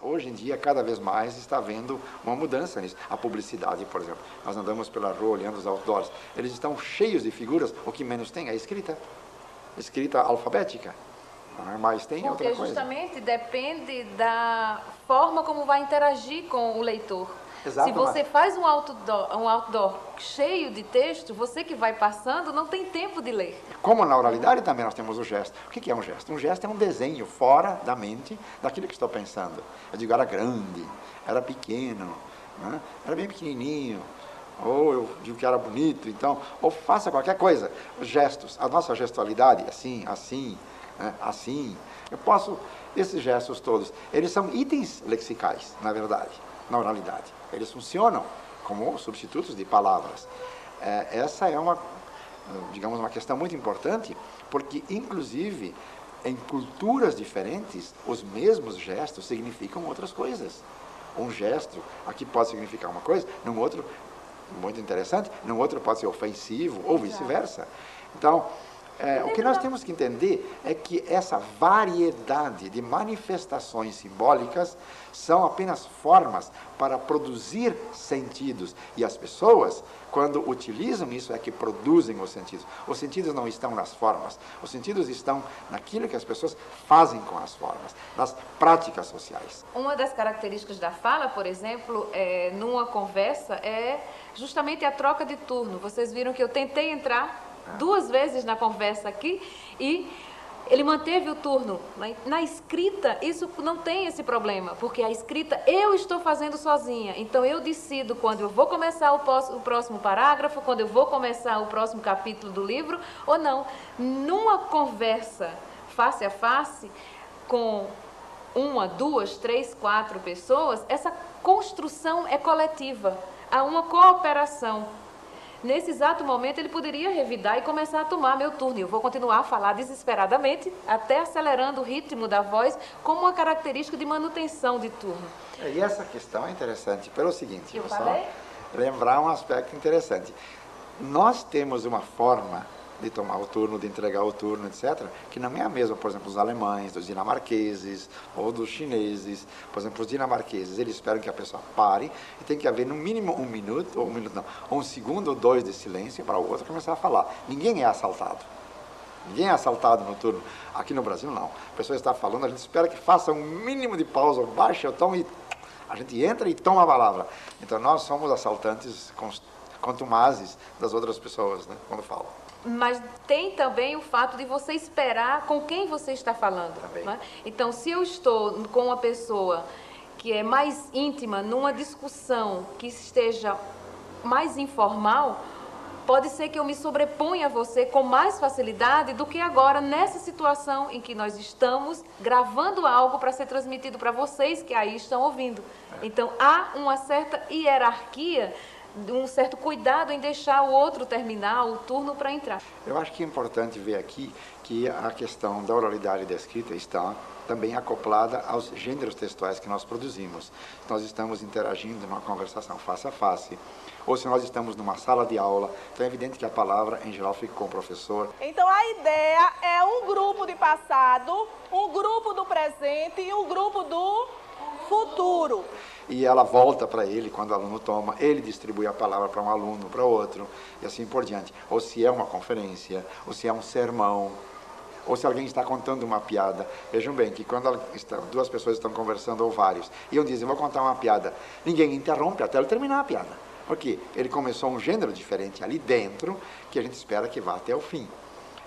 Hoje em dia, cada vez mais está havendo uma mudança nisso. A publicidade, por exemplo. Nós andamos pela rua olhando os outdoors. Eles estão cheios de figuras. O que menos tem é escrita. Escrita alfabética. Mas tem outra coisa. Porque justamente depende da forma como vai interagir com o leitor. Exato, se você faz um outdoor cheio de texto, você que vai passando não tem tempo de ler. Como na oralidade também nós temos o gesto. O que é um gesto? Um gesto é um desenho fora da mente daquilo que estou pensando. Eu digo, era grande, era pequeno, né? Era bem pequenininho, ou eu digo que era bonito, então, ou faça qualquer coisa. Os gestos, a nossa gestualidade, assim, assim, né? Assim. Eu posso, esses gestos todos, eles são itens lexicais, na verdade, na oralidade. Eles funcionam como substitutos de palavras. Essa é digamos, uma questão muito importante, porque, inclusive, em culturas diferentes, os mesmos gestos significam outras coisas. Um gesto aqui pode significar uma coisa, num outro, muito interessante, num outro pode ser ofensivo, ou vice-versa. Então, o que nós temos que entender é que essa variedade de manifestações simbólicas são apenas formas para produzir sentidos. E as pessoas, quando utilizam isso, é que produzem os sentidos. Os sentidos não estão nas formas. Os sentidos estão naquilo que as pessoas fazem com as formas, nas práticas sociais. Uma das características da fala, por exemplo, numa conversa, é justamente a troca de turno. Vocês viram que eu tentei entrar 2 vezes na conversa aqui e ele manteve o turno. Na escrita, isso não tem esse problema, porque a escrita eu estou fazendo sozinha. Então eu decido quando eu vou começar o próximo parágrafo, quando eu vou começar o próximo capítulo do livro ou não. Numa conversa face a face, com 1, 2, 3, 4 pessoas, essa construção é coletiva. Há uma cooperação. Nesse exato momento, ele poderia revidar e começar a tomar meu turno. Eu vou continuar a falar desesperadamente, até acelerando o ritmo da voz, como uma característica de manutenção de turno. E essa questão é interessante pelo seguinte, Eu pessoal, falei? lembrar um aspecto interessante. Nós temos uma forma de tomar o turno, de entregar o turno, etc., que não é a mesma, por exemplo, dos alemães, dos dinamarqueses ou dos chineses. Por exemplo, os dinamarqueses, eles esperam que a pessoa pare e tem que haver no mínimo 1 minuto, ou 1 minuto não, 1 segundo ou 2 de silêncio para o outro começar a falar. Ninguém é assaltado. Ninguém é assaltado no turno. Aqui no Brasil, não. A pessoa está falando, a gente espera que faça um mínimo de pausa, baixe o tom e a gente entra e toma a palavra. Então, nós somos assaltantes contumazes das outras pessoas, né, quando falam. Mas tem também o fato de você esperar com quem você está falando. Né? Então, se eu estou com uma pessoa que é mais íntima, numa discussão que esteja mais informal, pode ser que eu me sobreponha a você com mais facilidade do que agora, nessa situação em que nós estamos gravando algo para ser transmitido para vocês que aí estão ouvindo. Então, há uma certa hierarquia, um certo cuidado em deixar o outro terminar o turno para entrar. Eu acho que é importante ver aqui que a questão da oralidade e da escrita está também acoplada aos gêneros textuais que nós produzimos. Nós estamos interagindo numa conversação face a face, ou se nós estamos numa sala de aula, então é evidente que a palavra, em geral, fica com o professor. Então, a ideia é um grupo de passado, um grupo do presente e um grupo do futuro. E ela volta para ele quando o aluno toma, ele distribui a palavra para um aluno, para outro, e assim por diante. Ou se é uma conferência, ou se é um sermão, ou se alguém está contando uma piada. Vejam bem que quando 2 pessoas estão conversando, ou vários, e um diz, eu vou contar uma piada, ninguém interrompe até ele terminar a piada. Porque ele começou um gênero diferente ali dentro, que a gente espera que vá até o fim.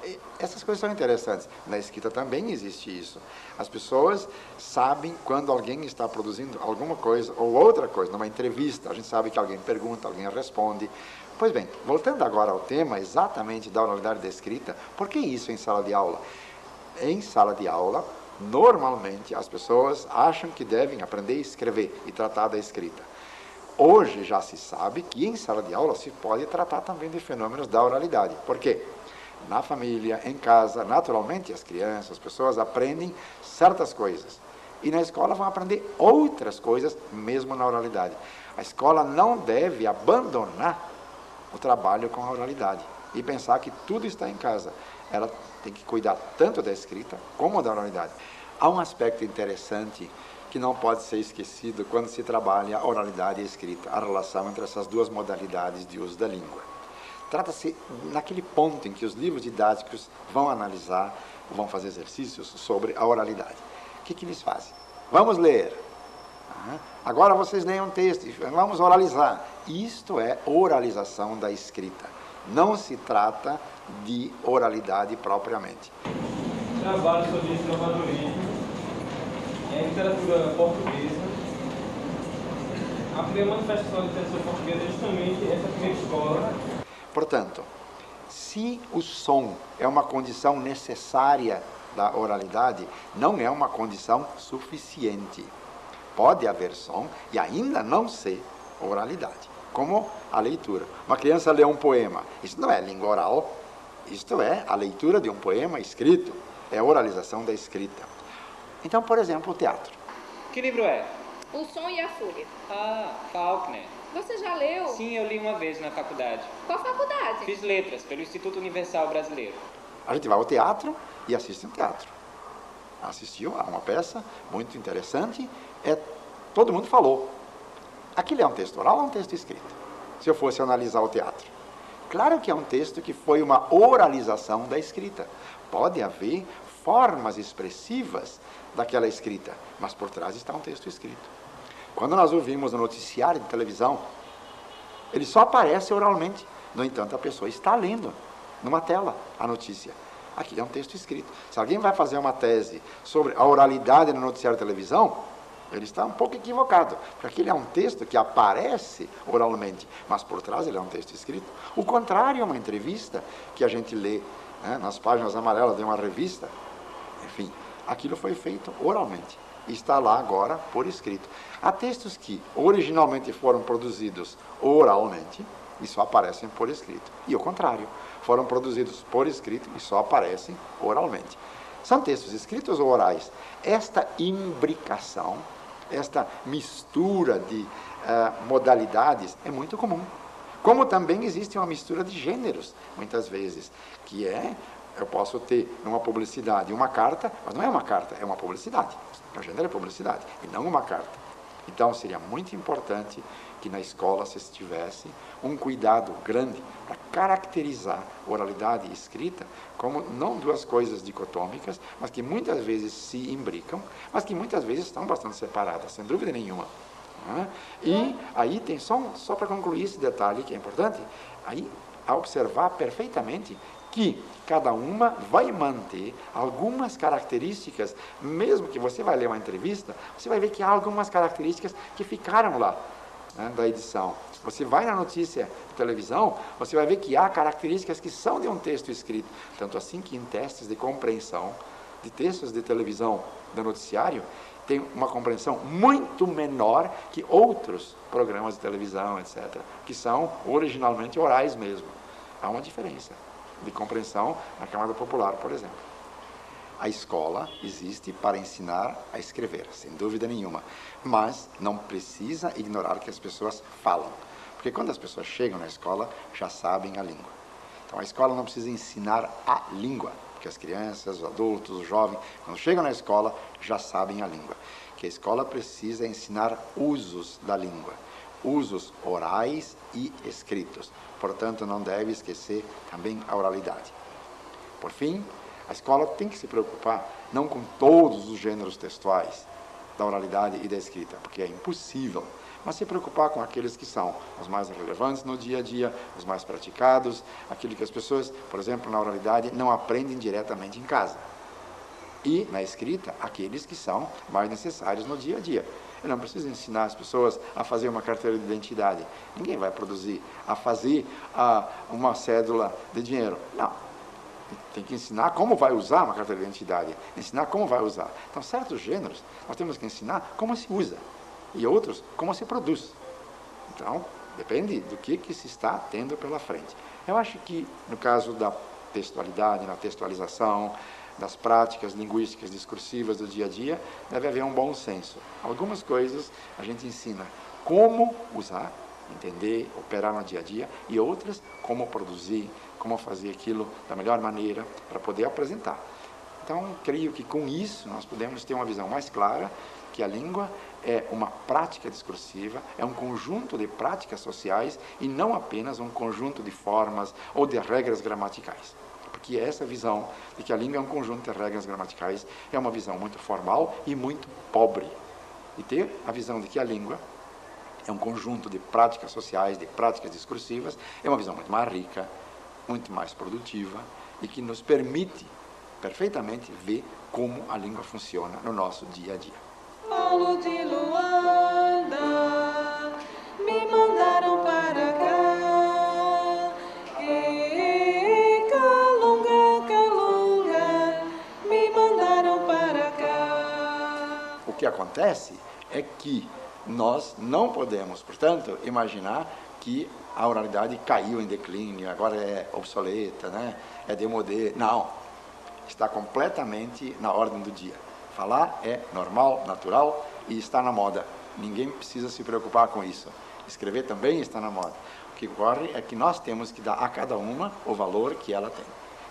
E essas coisas são interessantes. Na escrita também existe isso. As pessoas sabem quando alguém está produzindo alguma coisa ou outra coisa. Numa entrevista, a gente sabe que alguém pergunta, alguém responde. Pois bem, voltando agora ao tema exatamente da oralidade da escrita, por que isso em sala de aula? Em sala de aula, normalmente as pessoas acham que devem aprender a escrever e tratar da escrita. Hoje já se sabe que em sala de aula se pode tratar também de fenômenos da oralidade. Por quê? Na família, em casa, naturalmente as crianças, as pessoas aprendem certas coisas. E na escola vão aprender outras coisas, mesmo na oralidade. A escola não deve abandonar o trabalho com a oralidade e pensar que tudo está em casa. Ela tem que cuidar tanto da escrita como da oralidade. Há um aspecto interessante que não pode ser esquecido quando se trabalha a oralidade e a escrita, a relação entre essas duas modalidades de uso da língua. Trata-se naquele ponto em que os livros didáticos vão analisar, vão fazer exercícios sobre a oralidade. O que eles fazem? Vamos ler. Agora vocês leem um texto, vamos oralizar. Isto é oralização da escrita. Não se trata de oralidade propriamente. Trabalho sobre estrovadorismo, literatura portuguesa. A primeira manifestação da literatura portuguesa é justamente essa primeira escola. Portanto, se o som é uma condição necessária da oralidade, não é uma condição suficiente. Pode haver som e ainda não ser oralidade, como a leitura. Uma criança lê um poema, isso não é língua oral, isto é a leitura de um poema escrito, é a oralização da escrita. Então, por exemplo, o teatro. Que livro é? O Som e a Fúria. Ah, Faulkner. Você já leu? Sim, eu li uma vez na faculdade. Qual faculdade? Fiz letras pelo Instituto Universal Brasileiro. A gente vai ao teatro e assiste um teatro. Assistiu a uma peça muito interessante, todo mundo falou. Aquilo é um texto oral ou um texto escrito? Se eu fosse analisar o teatro. Claro que é um texto que foi uma oralização da escrita. Pode haver formas expressivas daquela escrita, mas por trás está um texto escrito. Quando nós ouvimos no noticiário de televisão, ele só aparece oralmente. No entanto, a pessoa está lendo numa tela a notícia. Aqui é um texto escrito. Se alguém vai fazer uma tese sobre a oralidade no noticiário de televisão, ele está um pouco equivocado, porque aquele é um texto que aparece oralmente, mas por trás ele é um texto escrito. O contrário é uma entrevista que a gente lê, né, nas páginas amarelas de uma revista. Enfim, aquilo foi feito oralmente e está lá agora por escrito. Há textos que originalmente foram produzidos oralmente e só aparecem por escrito. E o contrário, foram produzidos por escrito e só aparecem oralmente. São textos escritos ou orais. Esta imbricação, esta mistura de modalidades é muito comum. Como também existe uma mistura de gêneros, muitas vezes, que eu posso ter numa publicidade uma carta, mas não é uma carta, é uma publicidade. O gênero é publicidade, e não uma carta. Então, seria muito importante que na escola se tivesse um cuidado grande para caracterizar oralidade e escrita como não duas coisas dicotômicas, mas que muitas vezes se imbricam, mas que muitas vezes estão bastante separadas, sem dúvida nenhuma. E aí tem só para concluir esse detalhe que é importante, aí a observar perfeitamente que cada uma vai manter algumas características, mesmo que você vai ler uma entrevista, você vai ver que há algumas características que ficaram lá, né, da edição. Você vai na notícia de televisão, você vai ver que há características que são de um texto escrito, tanto assim que em testes de compreensão de textos de televisão do noticiário, tem uma compreensão muito menor que outros programas de televisão, etc., que são originalmente orais mesmo. Há uma diferença de compreensão na camada popular, por exemplo. A escola existe para ensinar a escrever, sem dúvida nenhuma, mas não precisa ignorar que as pessoas falam, porque quando as pessoas chegam na escola, já sabem a língua. Então a escola não precisa ensinar a língua, porque as crianças, os adultos, os jovens, quando chegam na escola, já sabem a língua. Que a escola precisa ensinar usos da língua, usos orais e escritos. Portanto, não deve esquecer também a oralidade. Por fim, a escola tem que se preocupar não com todos os gêneros textuais da oralidade e da escrita, porque é impossível, mas se preocupar com aqueles que são os mais relevantes no dia a dia, os mais praticados, aquilo que as pessoas, por exemplo, na oralidade, não aprendem diretamente em casa. E, na escrita, aqueles que são mais necessários no dia a dia. Eu não preciso ensinar as pessoas a fazer uma carteira de identidade. Ninguém vai produzir a fazer uma cédula de dinheiro. Não. Tem que ensinar como vai usar uma carteira de identidade. Ensinar como vai usar. Então, certos gêneros, nós temos que ensinar como se usa. E outros, como se produz. Então, depende do que se está tendo pela frente. Eu acho que, no caso da textualidade, na textualização, das práticas linguísticas discursivas do dia a dia, deve haver um bom senso. Algumas coisas a gente ensina como usar, entender, operar no dia a dia, e outras como produzir, como fazer aquilo da melhor maneira para poder apresentar. Então, creio que com isso nós podemos ter uma visão mais clara que a língua é uma prática discursiva, é um conjunto de práticas sociais e não apenas um conjunto de formas ou de regras gramaticais. Porque essa visão de que a língua é um conjunto de regras gramaticais é uma visão muito formal e muito pobre. E ter a visão de que a língua é um conjunto de práticas sociais, de práticas discursivas, é uma visão muito mais rica, muito mais produtiva e que nos permite perfeitamente ver como a língua funciona no nosso dia a dia. Paulo de Luanda, me mandaram para cá. E Calunga, Calunga, me mandaram para cá. O que acontece é que nós não podemos, portanto, imaginar que a oralidade caiu em declínio, agora é obsoleta, né? É démodé. Não, está completamente na ordem do dia. Falar é normal, natural e está na moda. Ninguém precisa se preocupar com isso. Escrever também está na moda. O que ocorre é que nós temos que dar a cada uma o valor que ela tem.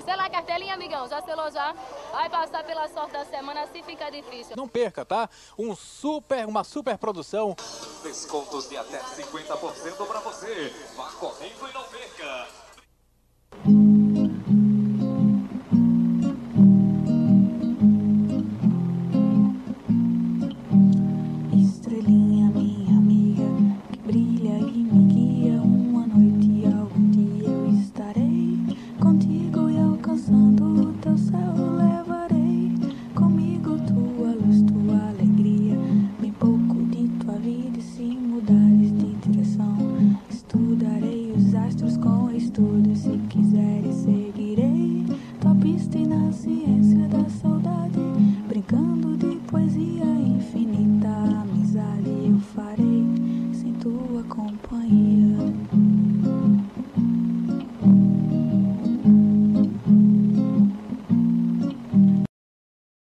Sela a cartelinha, amigão. Já selou já? Vai passar pela sorte da semana se fica difícil. Não perca, tá? Uma super produção. Descontos de até 50% para você. Vá correndo e não perca. Estrelinha, minha amiga, que brilha e me guia. Uma noite, algum dia eu estarei contigo e alcançando o teu céu levarei comigo tua luz, tua alegria, bem pouco de tua vida e se mudares de direção, estudarei os astros com estudo, se quiseres seguirei tua pista e na ciência da saudade, brincando de poesia infinita, amizade eu farei sem tua companhia.